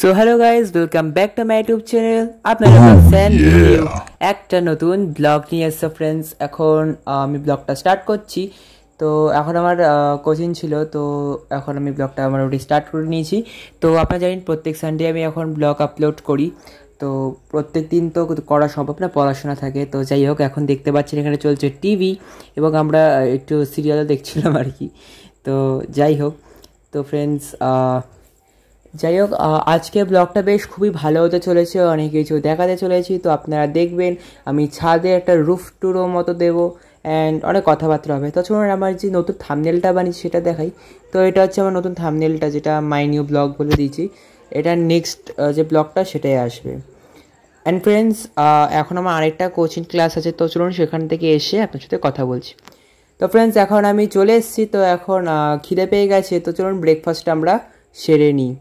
So hello guys, welcome back to my YouTube channel. আপনারা পাচ্ছেন একটা নতুন ব্লগ নিয়ে এসছো ফ্রেন্ডস। এখন আমি ব্লগটা স্টার্ট করছি। তো এখন আমার কোচিং ছিল, তো এখন আমি ব্লগটা আমার ওটি স্টার্ট করে নিয়েছি। তো আপনারা জানেন প্রত্যেক সানডে আমি এখন ব্লগ আপলোড করি। তো প্রত্যেক দিন তো করা সম্ভব না, পড়াশোনা থাকে। তো যাই হোক, এখন দেখতে পাচ্ছেন এখানে চলছে টিভি এবং আমরা একটু সিরিয়ালও দেখছিলাম আর কি। তো যাই হোক, তো ফ্রেন্ডস আজকের ব্লগটা বেশ খুবই ভালো হতে চলেছে, অনেক কিছু দেখাতে চলেছি। তো আপনারা দেখবেন আমি ছাদে একটা রুফ টুরও মতো দেবো অ্যান্ড অনেক কথাবার্তা হবে। তো চলুন আমার যে নতুন থাম্বনেলটা বানিয়েছি সেটা দেখাই। তো এটা হচ্ছে আমার নতুন থাম্বনেলটা, যেটা মাই নিউ ব্লগ বলে দিয়েছি। এটা নেক্সট যে ব্লগটা সেটাই আসবে। অ্যান্ড ফ্রেন্ডস, এখন আমার আরেকটা কোচিং ক্লাস আছে, তো চলুন সেখান থেকে এসে আপনার সাথে কথা বলছি। তো ফ্রেন্ডস, এখন আমি চলে এসেছি। তো এখন খিদে পেয়ে গেছে, তো চলুন ব্রেকফাস্টটা আমরা সেরে নিই।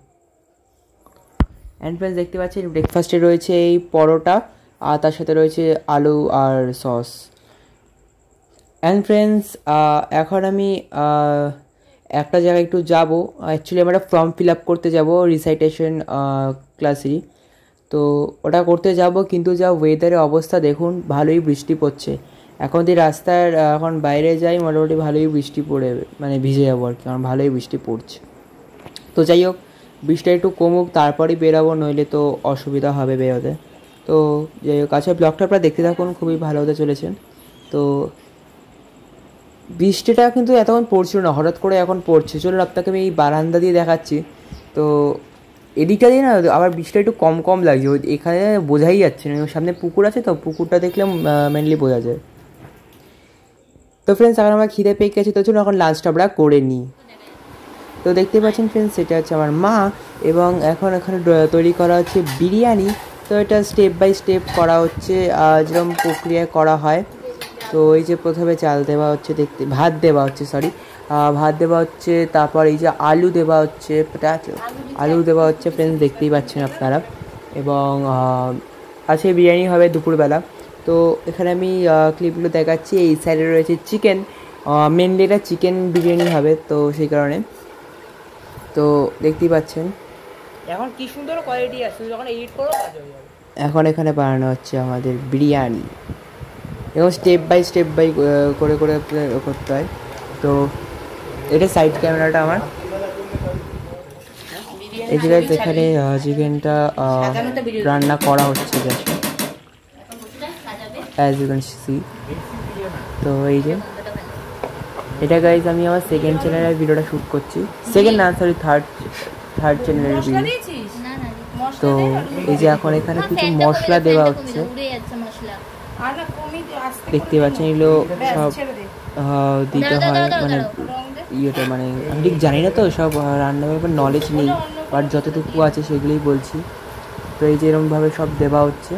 অ্যান্ড ফ্রেন্ডস, দেখতে পাচ্ছেন ব্রেকফাস্টে রয়েছে এই পরোটা, আর তার সাথে রয়েছে আলু আর সস। অ্যান্ড ফ্রেন্ডস, এখন আমি একটা জায়গায় একটু যাবো। অ্যাকচুয়ালি আমরা ফর্ম ফিল আপ করতে যাব রিসাইটেশন ক্লাসেরই। তো ওটা করতে যাব, কিন্তু যা ওয়েদারের অবস্থা দেখুন, ভালোই বৃষ্টি পড়ছে। এখন যে রাস্তার এখন বাইরে যাই, মোটামুটি ভালোই বৃষ্টি পড়ে, মানে ভিজে যাবো আর কি, কারণ ভালোই বৃষ্টি পড়ছে। তো যাই হোক, বৃষ্টিটা একটু কমুক তারপরেই বেরাবো, নইলে তো অসুবিধা হবে বেরোতে। তো যাই হোক, আচ্ছা ব্লগটা আপনারা দেখতে থাকুন, খুবই ভালো হতে চলেছেন। তো বৃষ্টিটা কিন্তু এতক্ষণ পড়ছিল না, হঠাৎ করে এখন পড়ছে। চলুন আপনাকে আমি এই বারান্দা দিয়ে দেখাচ্ছি। তো এদিকটা দিয়ে না আবার বৃষ্টিটা একটু কম কম লাগছে, এখানে বোঝাই যাচ্ছে না। সামনে পুকুর আছে, তো পুকুরটা দেখলে মেনলি বোঝা যায়। তো ফ্রেন্ডস, এখন আমার খিদে পেয়ে গেছে, তো চলুন এখন লাঞ্চটা আমরা করে নিই। তো দেখতে পাচ্ছেন ফ্রেন্ডস, এটা হচ্ছে আমার মা, এবং এখন এখানে তৈরি করা হচ্ছে বিরিয়ানি। তো এটা স্টেপ বাই স্টেপ করা হচ্ছে, যেরকম প্রক্রিয়ায় করা হয়। তো এই যে প্রথমে চাল দেওয়া হচ্ছে, ভাত দেওয়া হচ্ছে, ভাত দেওয়া হচ্ছে, তারপর এই যে আলু দেওয়া হচ্ছে, আলু দেওয়া হচ্ছে ফ্রেন্ডস, দেখতেই পাচ্ছেন আপনারা। এবং আছে বিরিয়ানি হবে দুপুরবেলা। তো এখানে আমি ক্লিপগুলো দেখাচ্ছি। এই সাইডে রয়েছে চিকেন, মেনলি এটা চিকেন বিরিয়ানি হবে, তো সেই কারণে। তো দেখতেই পাচ্ছেন এখন কি সুন্দর কোয়ালিটি আছে, যখন এডিট করো কাজ হয়ে যাবে। এখন এখানে বানানো হচ্ছে আমাদের বিরিয়ানি, এবং স্টেপ বাই করে করে করতে হয়। তো এটা সাইড ক্যামেরাটা আমার, এই জায়গায় যেখানে চিকেনটা রান্না করা হচ্ছে just as you can see. তো এই যে এটা গাইজ আমি আমার সেকেন্ড চ্যানেলের ভিডিওটা শ্যুট করছি, থার্ড চ্যানেলের ভিডিও। তো এই যে এখন এখানে কিছু মশলা দেওয়া হচ্ছে, দেখতে পাচ্ছেন এগুলো সব দিতে হয়, মানে ইয়েটা, মানে আমি ঠিক জানি না তো সব রান্নার ব্যাপার, নলেজ নেই, বাট যতটুকু আছে সেগুলোই বলছি। তো এই যে এরকমভাবে সব দেওয়া হচ্ছে।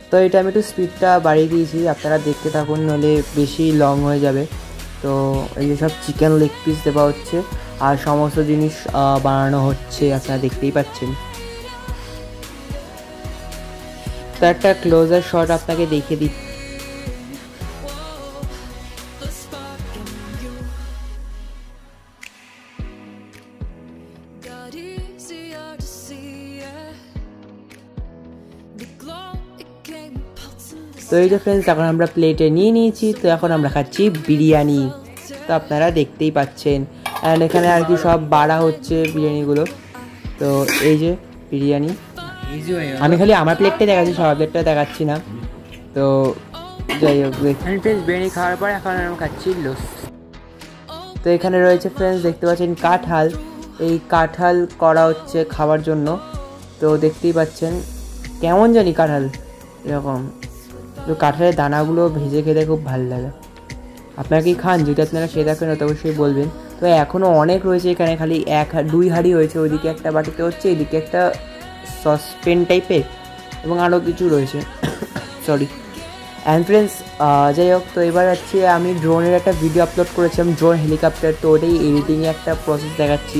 তো এটা আমি একটু স্পিডটা বাড়িয়ে দিয়েছি, আপনারা দেখতে থাকুন, নইলে বেশি লং হয়ে যাবে। তো এই যে সব চিকেন লেগ পিস দেওয়া হচ্ছে, আর সমস্ত জিনিস বানানো হচ্ছে, আপনারা দেখতেই পাচ্ছেন। তো একটা ক্লোজার শট আপনাকে দেখিয়ে দিই। তো এই যে ফ্রেন্ডস, এখন আমরা প্লেটে নিয়ে নিয়েছি। তো এখন আমরা খাচ্ছি বিরিয়ানি, তো আপনারা দেখতেই পাচ্ছেন। অ্যান্ড এখানে আর কি সব বাড়া হচ্ছে বিরিয়ানিগুলো। তো এই যে বিরিয়ানি, আমি খালি আমার প্লেটটাই দেখাচ্ছি, সবার প্লেটটা দেখাচ্ছি না। তো যাই হোক, এখানে ফ্রেন্ডস বিরিয়ানি খাওয়ার পর এখন আমি খাচ্ছি লস্যি। তো এখানে রয়েছে ফ্রেন্ডস, দেখতে পাচ্ছেন কাঁঠাল, এই কাঁঠাল করা হচ্ছে খাওয়ার জন্য। তো দেখতেই পাচ্ছেন কেমন জানি কাঁঠাল এরকম। তো কাঁঠালের দানাগুলো ভেজে খেতে খুব ভালো লাগে। আপনারা কি খান? যদি আপনারা সে দেখেন তো অবশ্যই বলবেন। তো এখনও অনেক রয়েছে এখানে, খালি দুই হাঁড়ি হয়েছে, ওইদিকে একটা বাটিতে হচ্ছে, এদিকে একটা সসপেন টাইপের, এবং আরও কিছু রয়েছে সরি। অ্যান্ড ফ্রেন্ডস, যাই হোক, তো এবার হচ্ছে আমি ড্রোনের একটা ভিডিও আপলোড করেছিলাম, ড্রোন হেলিকপ্টার। তো ওটাই এডিটিংয়ে একটা প্রসেস দেখাচ্ছি।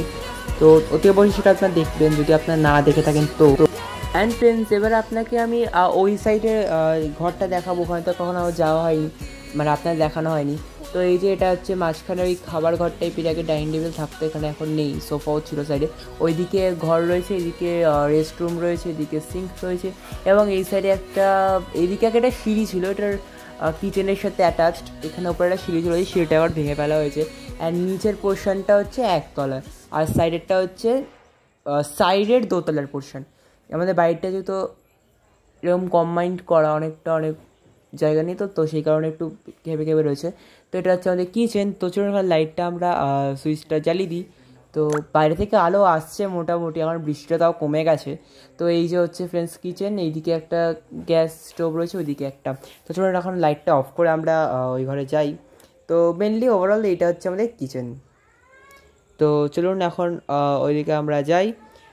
তো অতি অবশ্যই সেটা আপনারা দেখবেন যদি আপনারা না দেখে থাকেন। তো অ্যান্ড ফ্রেন্ডস, এবার আপনাকে আমি ওই সাইডে ঘরটা দেখাবো, ওখানে তো কখনো যাওয়া হয়নি, মানে আপনার দেখানো হয়নি। তো এই যে এটা হচ্ছে মাঝখানে ওই খাবার ঘর টাইপের আগে ডাইনিং টেবিল থাকতো, এখানে এখন নেই, সোফাও ছিল সাইডে। ওইদিকে ঘর রয়েছে, এদিকে রেস্ট রুম রয়েছে, এদিকে সিঙ্ক রয়েছে, এবং এই সাইডে এইদিকে একটা সিঁড়ি ছিল, এটার কিচেনের সাথে অ্যাটাচড। এখানে ওপরে একটা সিঁড়ি ছিল, ওই সিঁড়িটা আবার ভেঙে ফেলা হয়েছে। অ্যান্ড নিচের পোর্শনটা হচ্ছে একতলা, আর সাইডেরটা হচ্ছে সাইডের দোতলার পোর্শন। আমাদের বাড়িটা যেহেতু এরকম কম্বাইন্ড করা, অনেক জায়গা নেই, তো সেই কারণে একটু ঘেবে রয়েছে। তো এটা হচ্ছে আমাদের কিচেন। তো চলুন এবার লাইটটা আমরা সুইচটা জ্বালিয়ে দিই। তো বাইরে থেকে আলো আসছে মোটামুটি, আমার বৃষ্টিটা তাও কমে গেছে। তো এই যে হচ্ছে ফ্রেন্ডস কিচেন, এইদিকে একটা গ্যাস স্টোভ রয়েছে, ওইদিকে একটা। তো চলুন এখন লাইটটা অফ করে আমরা ওই ঘরে যাই। তো মেনলি ওভারঅল এইটা হচ্ছে আমাদের কিচেন। তো চলুন এখন ওইদিকে আমরা যাই।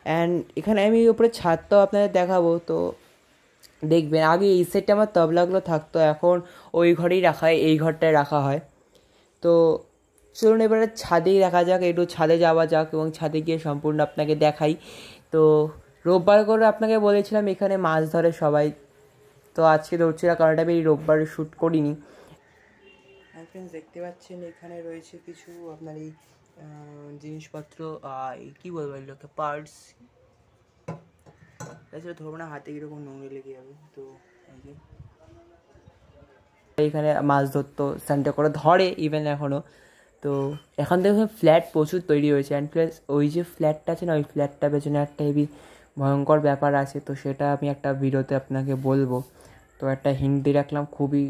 অ্যান্ড এখানে আমি উপরে ছাদটাও আপনাদের দেখাবো। তো দেখবেন আগে এই সাইডটা আমার তবলাগুলো থাকতো, এখন ওই ঘরেই রাখা হয়, এই ঘরটায় রাখা হয়। তো চলুন এবারে ছাদেই দেখা যাক, একটু ছাদে যাওয়া যাক এবং ছাদে গিয়ে সম্পূর্ণ আপনাকে দেখাই। তো রোববার করে আপনাকে বলেছিলাম এখানে মাছ ধরে সবাই, তো আজকে ধরছি না কারণ আমি এই রোববার শ্যুট করিনি। ফ্রেন্ডস দেখতে পাচ্ছেন এখানে রয়েছে কিছু আপনার এই জিনিসপত্র, কী বলবো এগুলোকে, পার্টস। তাছাড়া ধরবো না, হাতে কীরকম নোংরা লেগে যাবে। তো এই যে এখানে মাছ ধরতো, স্নানটা করে ধরে ইভেন এখনও। তো এখন দেখুন ফ্ল্যাট প্রচুর তৈরি হয়েছে, অ্যান্ড প্লাস ওই যে ফ্ল্যাটটা আছে না, ওই ফ্ল্যাটটা পেছনে একটা হেভি ভয়ঙ্কর ব্যাপার আছে। তো সেটা আমি একটা ভিডিওতে আপনাকে বলবো। তো একটা হিন্ট দিয়ে রাখলাম, খুবই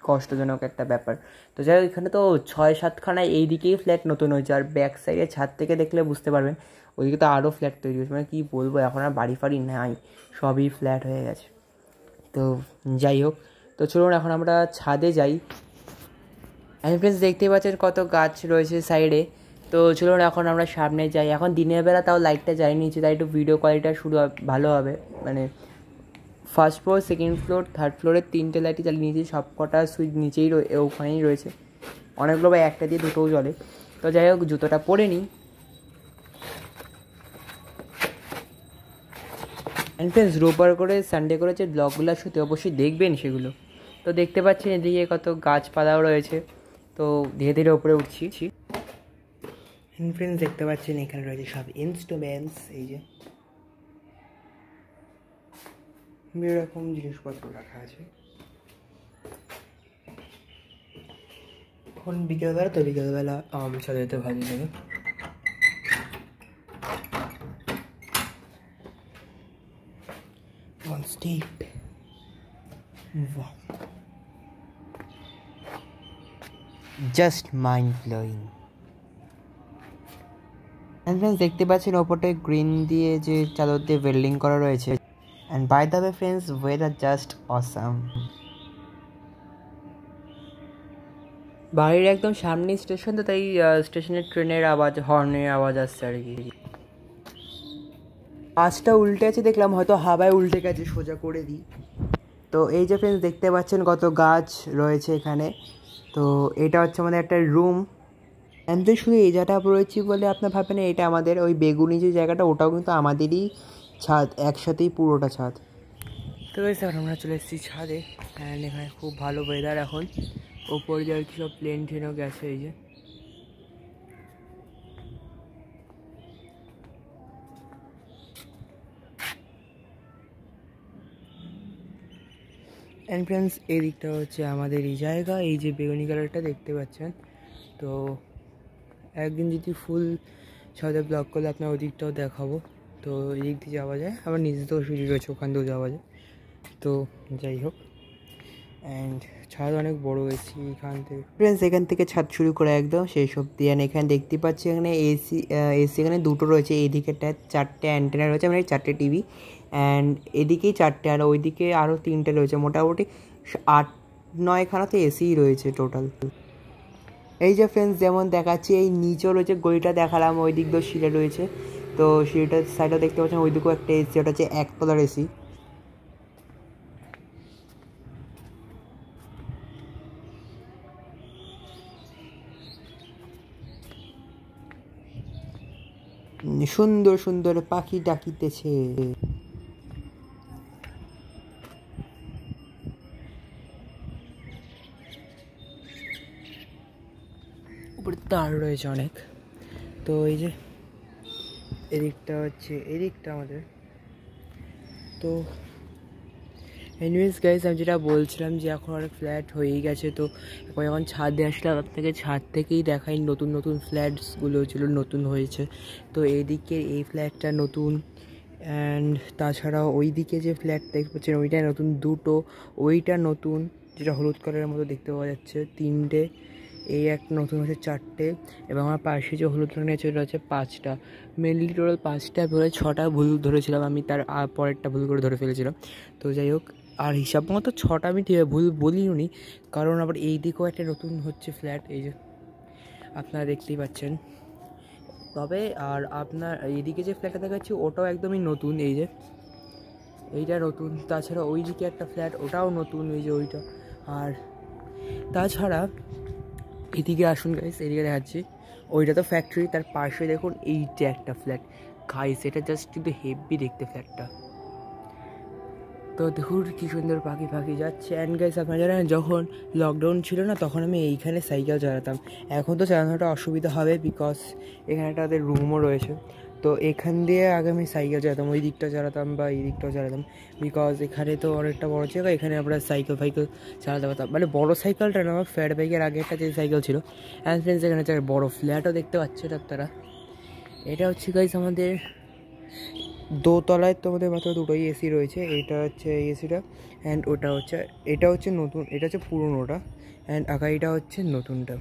কষ্টজনক একটা ব্যাপার। তো যাই হোক, এখানে তো 6-7খানা এই দিকেই ফ্ল্যাট নতুন হয়েছে, আর ব্যাক সাইডে ছাদ থেকে দেখলে বুঝতে পারবেন ওইদিকে তো আরও ফ্ল্যাট তৈরি হয়েছে। মানে কী বলবো, এখন আর বাড়ি ফাড়ি নাই, সবই ফ্ল্যাট হয়ে গেছে। তো যাই হোক, তো চলুন এখন আমরা ছাদে যাই। আমি ফ্রেন্ডস দেখতেই পাচ্ছেন কত গাছ রয়েছে সাইডে। তো চলুন এখন আমরা সামনে যাই। এখন দিনের বেলা তাও লাইটটা জ্বালিয়ে নিয়েছি, তাই একটু ভিডিও কোয়ালিটিটা শুরু ভালো হবে। মানে first floor, second floor, third ফ্লোরের 3টে লাইটই জ্বালিয়ে নিয়েছি, সব কটা সুইচ নিচেই ওখানেই রয়েছে। অনেকগুলো বা একটা দিয়ে দুটোও জ্বলে। তো যাই হোক, জুতোটা পরে নিই। অ্যান্ড ফ্রেন্ডস রোববার করে সানডে করে যে ব্লগগুলো শুতে অবশ্যই দেখবেন সেগুলো। তো দেখতে পাচ্ছেন এদিকে কত গাছপালাও রয়েছে। তো ধীরে ধীরে ওপরে উঠছি। ফ্রেন্ডস দেখতে পাচ্ছেন এখানে রয়েছে সব ইনস্ট্রুমেন্টস, এই যে এরকম জিনিসপত্র রাখা আছে। এখন বিকেলবেলা, তো বিকেলবেলা চলে যেতে ভালো লাগে। One step. Wow. Just mind blowing. And friends দেখতে পাচ্ছেন ওপরটায় গ্রিন দিয়ে যে চাদর দিয়ে ওয়েল্ডিং করা রয়েছে। And by the way friends, weather just awesome. বাড়ির একদম সামনে স্টেশন, তো তাই স্টেশনের ট্রেনের আওয়াজ, হর্নের আওয়াজ আসছে আর কি। পাঁচটা উল্টে আছে দেখলাম, হয়তো হাওয়ায় উল্টে গেছে, সোজা করে দিই। তো এই যে ফ্রেন্ডস দেখতে পাচ্ছেন কত গাছ রয়েছে এখানে। তো এটা হচ্ছে আমাদের একটা রুম। অ্যান্ড শুধু এই জায়গাটা রয়েছে বলে আপনার ভাববেন না এটা আমাদের, ওই বেগুনি যে জায়গাটা ওটাও কিন্তু আমাদেরই ছাদ, একসাথেই পুরোটা ছাদ। তো স্যার আমরা চলে এসেছি ছাদে। অ্যান্ড এখানে খুব ভালো ওয়েদার এখন, ওপরে যে আর কি সব প্লেন ট্রেনও গেছে এই যে। অ্যান্ড ফ্রেন্ডস এই দিকটা হচ্ছে আমাদের এই জায়গা, এই যে বেগুনি কালারটা দেখতে পাচ্ছেন। তো একদিন যদি ফুল ছাদে ব্লগ করলে আপনার ওই দিকটাও দেখাবো। তো এই দিক দিয়ে যাওয়া যায়, আবার নিজে তো সিঁড়ি রয়েছে, ওখান দিয়েও যাওয়া যায়। তো যাই হোক, অ্যান্ড ছাদ অনেক বড় এসি এখান থেকে ফ্রেন্ডস, এখান থেকে ছাদ শুরু করে একদম সেই সব দিয়ে। এখানে দেখতে পাচ্ছি এখানে এসি এখানে দুটো রয়েছে, এই দিকেরটায় 4টে অ্যান্টেনা রয়েছে, মানে 4টে টিভি। অ্যান্ড এদিকেই 4টে, আর ওইদিকে আরও 3টে রয়েছে, মোটামুটি 8-9খানা তো এসিই রয়েছে টোটাল। এই যে ফ্রেন্ডস যেমন দেখাচ্ছি, এই নিচেও রয়েছে, গলিটা দেখালাম, ওই দিক দিয়ে সিঁড়ে রয়েছে। তো সিঁড়িটার সাইডেও দেখতে পাচ্ছেন ওই দিকেও একটা এসি, ওটা হচ্ছে একতলার এসি। সুন্দর সুন্দর পাখি ডাকিতেছে। তার রয়েছে অনেক। তো এই যে এদিকটা হচ্ছে এদিকটা আমাদের। তো এনিওয়েজ গাইজ, আমি যেটা বলছিলাম যে এখন অনেক ফ্ল্যাট হয়েই গেছে। তো এখন যখন ছাদে আসলাম আপনাকে ছাদ থেকেই দেখাই নতুন নতুন ফ্ল্যাটসগুলো ছিল নতুন হয়েছে। তো এইদিকে এই ফ্ল্যাটটা নতুন, অ্যান্ড তাছাড়াও ওই দিকে যে ফ্ল্যাট দেখতে পাচ্ছেন ওইটা নতুন দুটো, ওইটা নতুন যেটা হলুদ কালারের মতো দেখতে পাওয়া যাচ্ছে তিনটে, এই এক নতুন হচ্ছে চারটে, এবং আমার পাশে যে হলুদ রঙের আছে ওটা হচ্ছে পাঁচটা। মেনলি টোটাল পাঁচটা বলে ছটা ভুল ধরেছিলাম আমি, তার পরেরটা ভুল করে ধরে ফেলেছিলাম। তো যাই হোক, আর হিসাব মতো ছটা আমি ঠিক ভুল বলিনি, কারণ আবার এই দিকেও একটা নতুন হচ্ছে ফ্ল্যাট, এই যে আপনারা দেখতেই পাচ্ছেন। তবে আর আপনার এইদিকে যে ফ্ল্যাটটা দেখাচ্ছি ওটাও একদমই নতুন, এই যে এইটা নতুন। তাছাড়া ওই দিকে একটা ফ্ল্যাট ওটাও নতুন, এই যে ওইটা। আর তাছাড়া এদিকে আসুন গাইস, এদিকে দেখাচ্ছি ওইটা তো ফ্যাক্টরি, তার পাশে দেখুন এইটা একটা ফ্ল্যাট গাইস, এটা জাস্ট কিন্তু হেভি দেখতে ফ্ল্যাটটা। তো দেখুন কী সুন্দর পাখি ফাঁকি যাচ্ছে। অ্যান্ড গাইস আপনারা জানেন যখন লকডাউন ছিল না তখন আমি এইখানে সাইকেল চালাতাম। এখন তো চালানোটা অসুবিধা হবে বিকজ এখানে একটা তাদের রুমও রয়েছে। তো এখান দিয়ে আগে আমি সাইকেল চালাতাম, ওই দিকটা চালাতাম বা এই দিকটাও চালাতাম, বিকজ এখানে তো অনেকটা বড় জায়গা, এখানে আমরা সাইকেল চালাতে পারতাম। মানে বড়ো সাইকেলটা না, আমার ফ্যাট বাইকের আগে একটা যে সাইকেল ছিল। অ্যান্ড ফ্রেন্ডস এখানে একটা বড়ো ফ্ল্যাটও দেখতে পাচ্ছেন আপনারা। এটা হচ্ছে গাইস আমাদের দোতলায়, তো আমাদের মাত্র দুটোই এসি রয়েছে, এটা হচ্ছে এই এসিটা, অ্যান্ড ওটা হচ্ছে এটা হচ্ছে নতুন, এটা হচ্ছে পুরোনোটা, অ্যান্ড আগাইটা হচ্ছে নতুনটা,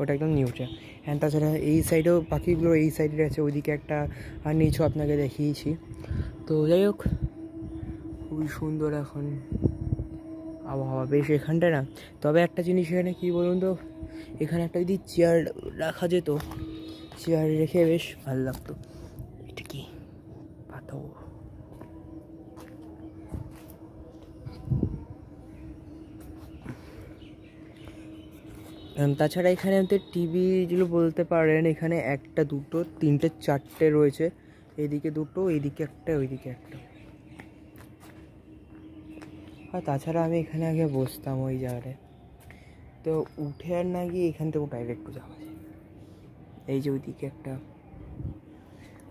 ওটা একদম নিউটা। অ্যান্ড তাছাড়া এই সাইডেও পাখিগুলো এই সাইডে আছে, ওইদিকে একটা আর নিচু আপনাকে দেখিয়েছি। তো যাই হোক, খুবই সুন্দর এখন আবহাওয়া বেশ এখানটা না। তবে একটা জিনিস এখানে কী বলুন তো, এখানে একটা যদি চেয়ার রাখা যেত, চেয়ার রেখে বেশ ভালো লাগতো। এটা কি পাথর? তাছাড়া এখানে আমাদের টিভি যেগুলো বলতে পারেন, এখানে একটা দুটো তিনটে চারটে রয়েছে, এইদিকে দুটো, এইদিকে একটা, ওইদিকে একটা। আর তাছাড়া আমি এখানে আগে বসতাম ওই জায়গাটায়, তো উঠে আর না গিয়ে এখান থেকে ডাইরেক্ট যাওয়া যায়। এই যে ওইদিকে একটা,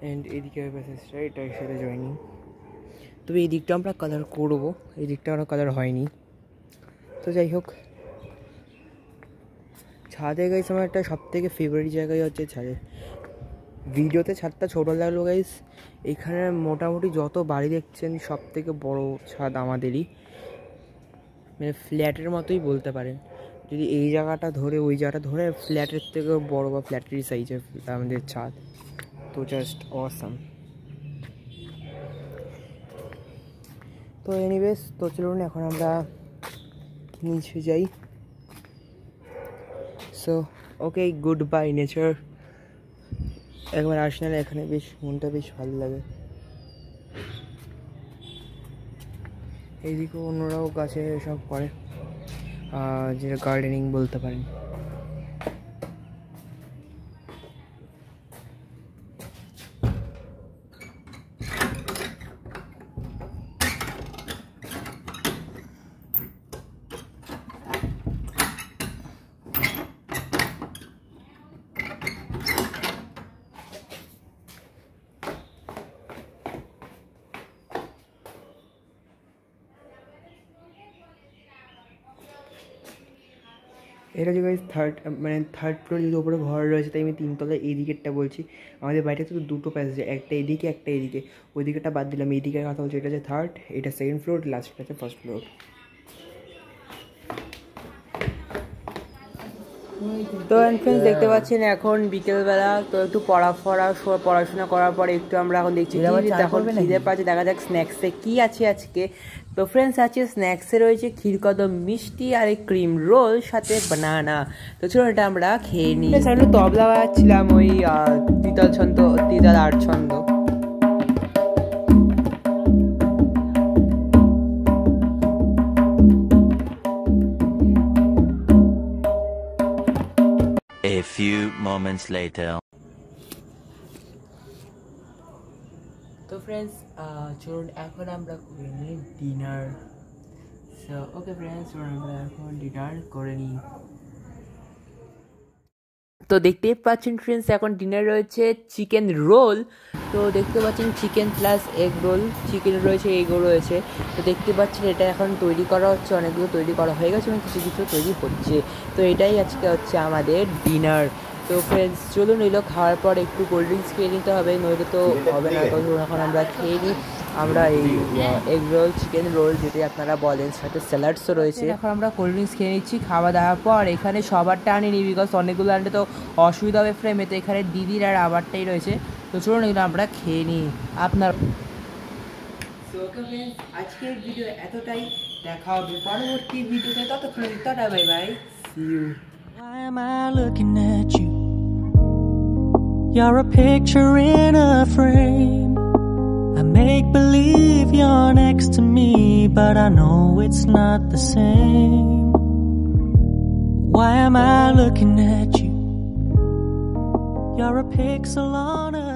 অ্যান্ড এইদিকে প্যাসেজটা এটা এর সাথে জয়েনিং। তবে এই দিকটা আমরা কালার করবো, এই দিকটা আমরা কালার হয়নি। তো যাই হোক, ছাদে গাইস আমার একটা সবথেকে ফেভারিট জায়গায় হচ্ছে ছাদে। ভিডিওতে ছাদটা ছোটো লাগলো গাইস, এখানে মোটামুটি যত বাড়ি দেখছেন সব থেকে বড়ো ছাদ আমাদেরই, মানে ফ্ল্যাটের মতোই বলতে পারেন। যদি এই জায়গাটা ধরে ওই জায়গাটা ধরে ফ্ল্যাটের থেকেও বড়ো বা ফ্ল্যাটেরই সাইজের আমাদের ছাদ। তো জাস্ট অসাম। তো এনিওয়েজ, তো চলুন এখন আমরা নিচে যাই। So okay, good bye nature. একবার আসলে এখানে বেশ মনটা বেশ ভালো লাগে। এইদিকেও অন্যরাও গাছে সব করে, যেটা গার্ডেনিং বলতে পারেন। এটা যে গাইজ থার্ড ফ্লোর যদি ওপরে ঘর রয়েছে, তাই আমি তিনতলায় এই দিকেরটা বলছি। আমাদের বাড়িতে তো দুটো প্যাসেজ, একটা এদিকে একটা এদিকে, ওই দিকেরটা বাদ দিলাম, এই দিকের কথা বলছি। এটা হচ্ছে থার্ড, এটা সেকেন্ড ফ্লোর, লাস্টটা হচ্ছে ফার্স্ট ফ্লোর। তো ফ্রেন্ডস দেখতে পাচ্ছেন এখন বিকেলবেলা, তো একটু পড়াশোনা করার পরে একটু আমরা এখন দেখছি এখন খিদে পাচ্ছে, দেখা যাক স্ন্যাক্সে কি আছে আজকে। তো ফ্রেন্ডস আছে স্ন্যাক্সে রয়েছে ক্ষীরকদম মিষ্টি আর এই ক্রিম রোল সাথে বানানা। তো চলো এটা আমরা খেয়ে নিই। একটু তবলা বাজাচ্ছিলাম, ওই তিতাল আট ছন্দ। A few moments later. তো ফ্রেন্ডস চলুন এখন আমরা করে নিই ডিনার। সো ওকে ফ্রেন্ডস, আমরা এখন ডিনার করে নিই। তো দেখতেই পাচ্ছেন ফ্রেন্ডস, এখন ডিনার রয়েছে চিকেন রোল। তো দেখতে পাচ্ছেন chicken plus egg roll, chicken রয়েছে, এগও রয়েছে। তো দেখতে পাচ্ছেন এটা এখন তৈরি করা হচ্ছে, অনেকগুলো তৈরি করা হয়ে গেছে এবং কিছু কিছু তৈরি হচ্ছে। তো এটাই আজকে হচ্ছে আমাদের ডিনার। তো ফ্রেন্ডস চলুন, এগুলো খাওয়ার পর একটু কোল্ড ড্রিঙ্কস খেয়ে নিতে হবে, নইলে তো হবে না। তো এখন আমরা খেয়ে নিই। আমরা এই এগ রোল, চিকেন রোল যেটি আপনারা বলেন, সাথে স্যালাডসও রয়েছে। এখন আমরা কোল্ড ড্রিঙ্কস খেয়ে নিচ্ছি খাওয়া দাওয়ার পর। এখানে সবারটা আনিনি, বিকজ অনেকগুলো আনলে তো অসুবিধা হবে ফ্রেমে। তো এখানে দিদির আর আবারটাই রয়েছে। তো চলুন এগুলো আমরা খেয়ে নিই। আপনার আজকের ভিডিও এতটাই, দেখা হবে পরবর্তী ভিডিওতে, ততক্ষণ টাটা, bye bye, see you. Why am I looking at you? You're a picture in a frame. I make believe you're next to me, but I know it's not the same. Why am I looking at you? You're a pixel on a